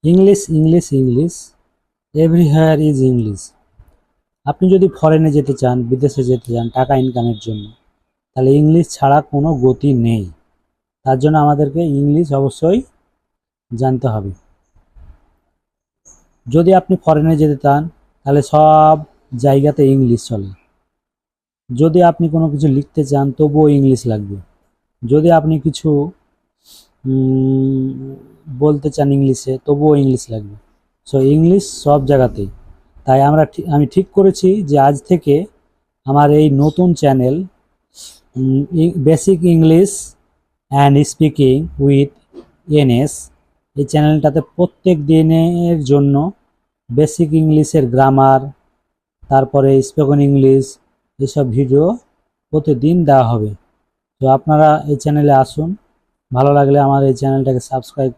English English English, everywhere is English. আপনি যদি ফরেনে যেতে চান, বিদেশে যেতে চান টাকা ইনকামের জন্য, তাহলে ইংলিশ ছাড়া কোনো গতি নেই। তার জন্য আমাদেরকে ইংলিশ অবশ্যই জানতে হবে। যদি আপনি ফরেনে যেতে চান তাহলে সব জায়গাতে ইংলিশ চলে। যদি আপনি কোনো কিছু লিখতে চান তবুও ইংলিশ লাগবে। যদি আপনি কিছু বলতে চান ইংলিশে তবুও ইংলিশ লাগবে। সো ইংলিশ সব জায়গাতেই। তাই আমি ঠিক করেছি যে আজ থেকে আমার এই নতুন channel basic English and speaking with NS, এই চ্যানেলটাতে প্রত্যেক দিনের জন্য বেসিক ইংলিশের গ্রামার, তারপরে স্পোকেন ইংলিশ, এসব ভিডিও প্রতিদিন দেওয়া হবে। তো আপনারা এই চ্যানেলে আসুন, ভালো লাগলে আমার এই চ্যানেলটাকে সাবস্ক্রাইব করুন।